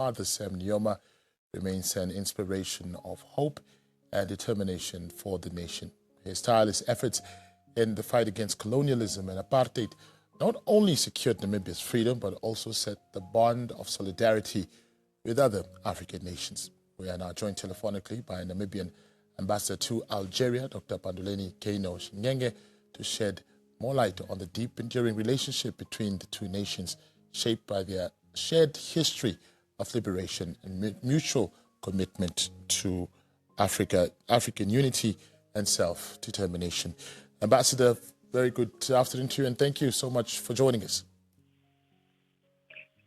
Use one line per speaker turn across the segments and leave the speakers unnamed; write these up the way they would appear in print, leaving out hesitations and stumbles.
father, Sam Nujoma, remains an inspiration of hope and determination for the nation. His tireless efforts in the fight against colonialism and apartheid not only secured Namibia's freedom, but also set the bond of solidarity with other African nations. We are now joined telephonically by Namibian Ambassador to Algeria, Dr. Panduleni Shingenge, to shed more light on the deep, enduring relationship between the two nations, shaped by their shared history of liberation and mutual commitment to African unity and self-determination. Ambassador, very good afternoon to you, and thank you so much for joining us.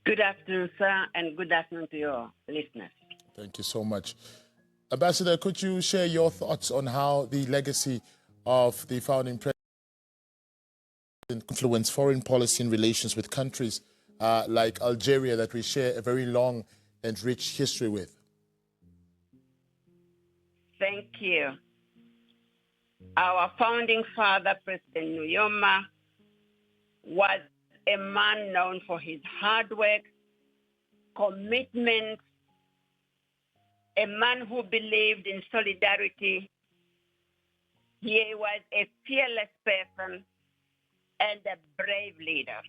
Good afternoon, sir, and good afternoon to your listeners.
Thank you so much. Ambassador, could you share your thoughts on how the legacy of the founding president influenced foreign policy and relations with countries like Algeria that we share a very long and rich history with?
Thank you. Our founding father, President Nujoma, was a man known for his hard work, commitment, a man who believed in solidarity. He was a fearless person and a brave leader.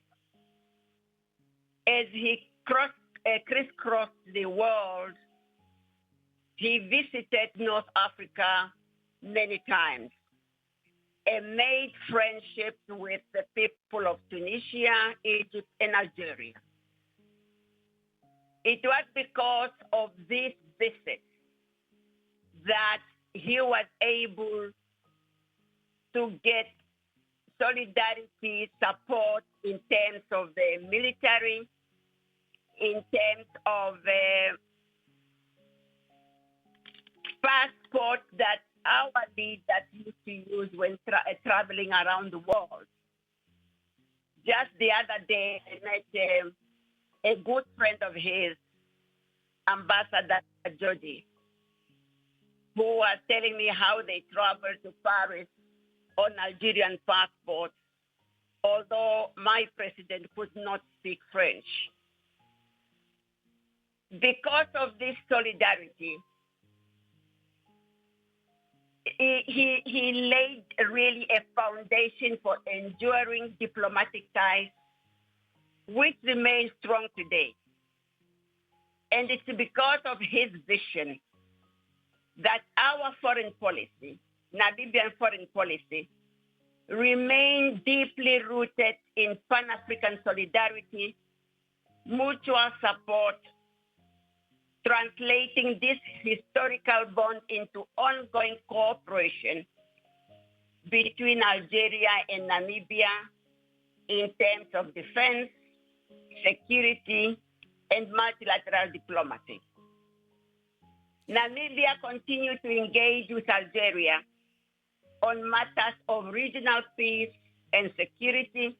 As he crisscrossed the world, he visited North Africa many times and made friendships with the people of Tunisia, Egypt, and Algeria. It was because of this visit that he was able to get solidarity support in terms of the military, in terms of the passport that our leaders used to use when traveling around the world. Just the other day, I met a good friend of his, Ambassador Jody, who was telling me how they traveled to Paris on Algerian passports, although my president could not speak French. Because of this solidarity, he laid really a foundation for enduring diplomatic ties, which remain strong today. And it's because of his vision that our foreign policy, Namibian foreign policy, remain deeply rooted in Pan-African solidarity, mutual support, translating this historical bond into ongoing cooperation between Algeria and Namibia in terms of defense, security, and multilateral diplomacy. Namibia continues to engage with Algeria on matters of regional peace and security,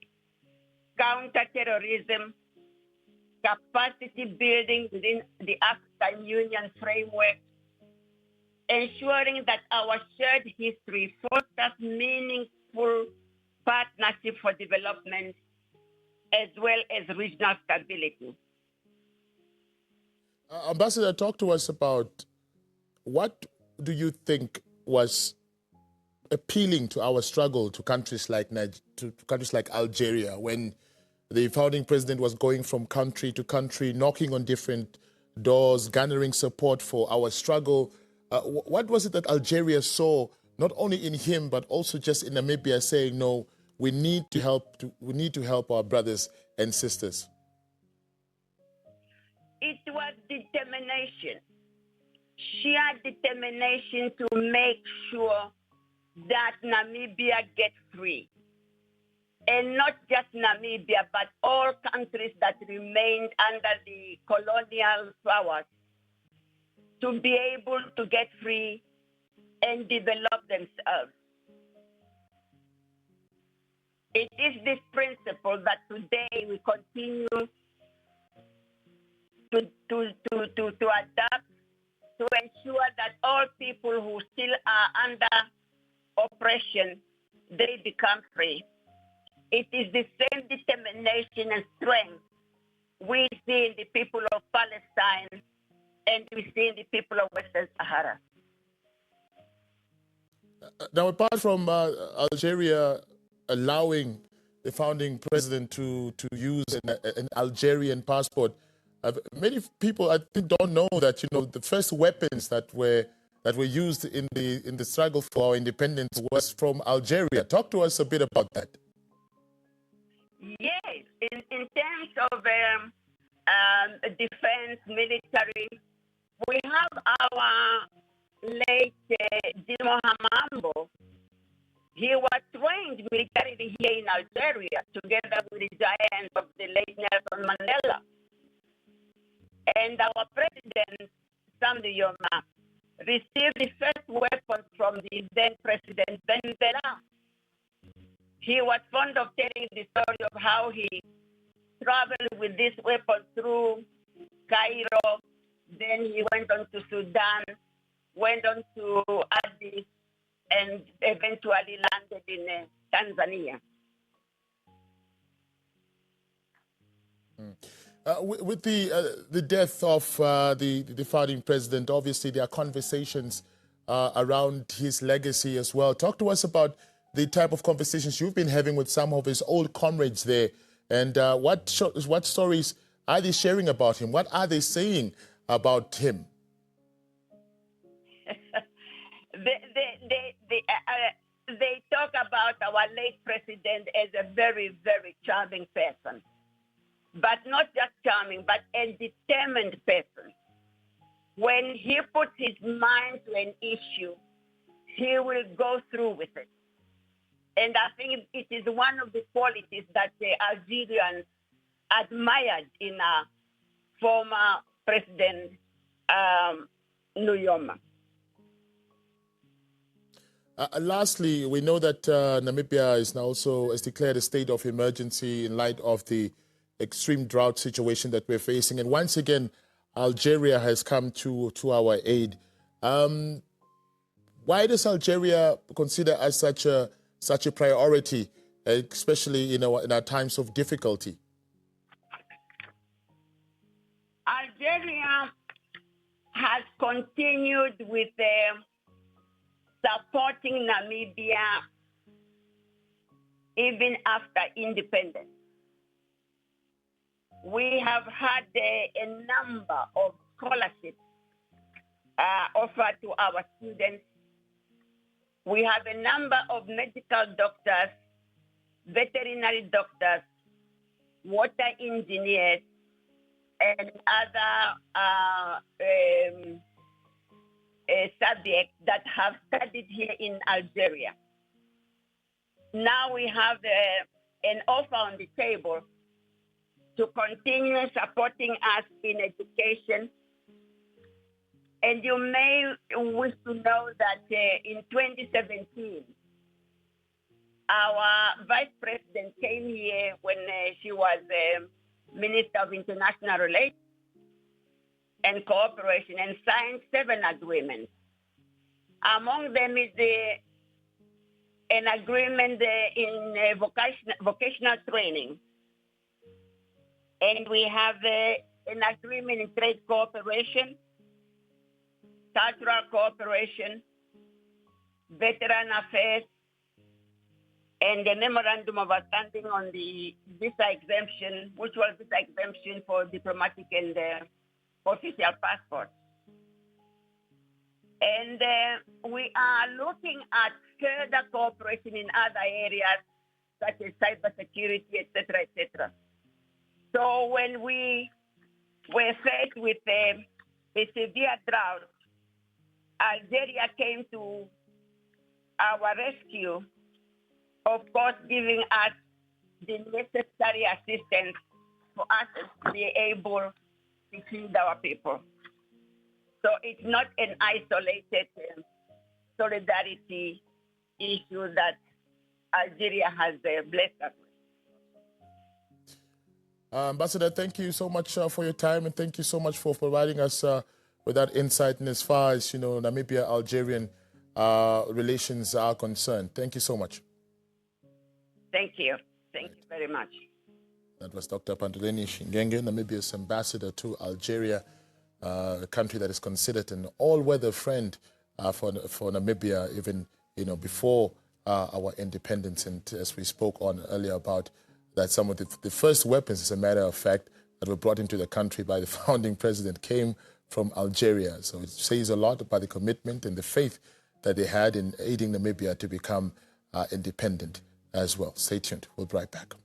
counterterrorism, capacity building within the African Union framework, ensuring that our shared history fosters meaningful partnership for development as well as regional stability.
Ambassador, talk to us about what do you think was appealing to our struggle to countries like Algeria when the founding president was going from country to country, knocking on different doors, garnering support for our struggle. What was it that Algeria saw, not only in him, but also just in Namibia, saying, no, we need to help our brothers and sisters?
It was determination, sheer determination to make sure that Namibia gets free. And not just Namibia, but all countries that remained under the colonial powers to be able to get free and develop themselves. It is this principle that today we continue to adapt to ensure that all people who still are under oppression, they become free. It is the same determination and strength we see in the people of Palestine, and we see in the people of Western Sahara.
Now, apart from Algeria allowing the founding president to use an Algerian passport, many people, I think, don't know that the first weapons that were used in the struggle for our independence was from Algeria. Talk to us a bit about that.
Yes, in terms of defense, military, we have our late Dimo Hamambo. He was trained militarily here in Algeria together with the giants of the late Nelson Mandela. And our president, Sam Nujoma, received the first weapons from the then president, Benzela. He was fond of telling the story of how he traveled with this weapon through Cairo, then he went on to Sudan, went on to Addis, and eventually landed in Tanzania.
With the death of the founding president, obviously there are conversations around his legacy as well. Talk to us about the type of conversations you've been having with some of his old comrades there, and what stories are they sharing about him? What are they saying about him?
They talk about our late president as a very, very charming person. But not just charming, but a determined person. When he puts his mind to an issue, he will go through with it. And I think it is one of the qualities that the Algerians admired in our former president, Nujoma.
Lastly, we know that Namibia is now also has declared a state of emergency in light of the extreme drought situation that we're facing. And once again, Algeria has come to our aid. Why does Algeria consider as such a priority, especially in our times of difficulty?
Algeria has continued with supporting Namibia even after independence. We have had a number of scholarships offered to our students. We have a number of medical doctors, veterinary doctors, water engineers, and other subjects that have studied here in Algeria. Now we have an offer on the table to continue supporting us in education. And you may wish to know that in 2017, our vice president came here when she was Minister of International Relations and Cooperation and signed 7 agreements. Among them is an agreement in vocational training. And we have an agreement in trade cooperation, cultural cooperation, veteran affairs, and the memorandum of understanding on the visa exemption, which was visa exemption for diplomatic and official passports. And we are looking at further cooperation in other areas, such as cybersecurity, etc., etc. So when we were faced with a severe drought, Algeria came to our rescue, of course, giving us the necessary assistance for us to be able to feed our people. So it's not an isolated solidarity issue that Algeria has blessed us with.
Ambassador, thank you so much for your time, and thank you so much for providing us with that insight in as far as Namibia-Algerian relations are concerned. Thank you so much.
Thank you. Thank you very much.
That was Dr. Panduleni Shingenge, Namibia's ambassador to Algeria, a country that is considered an all-weather friend for Namibia, even before our independence. And as we spoke on earlier about that, some of the first weapons, as a matter of fact, that were brought into the country by the founding president came from Algeria. So it says a lot about the commitment and the faith that they had in aiding Namibia to become independent as well. Stay tuned. We'll be right back.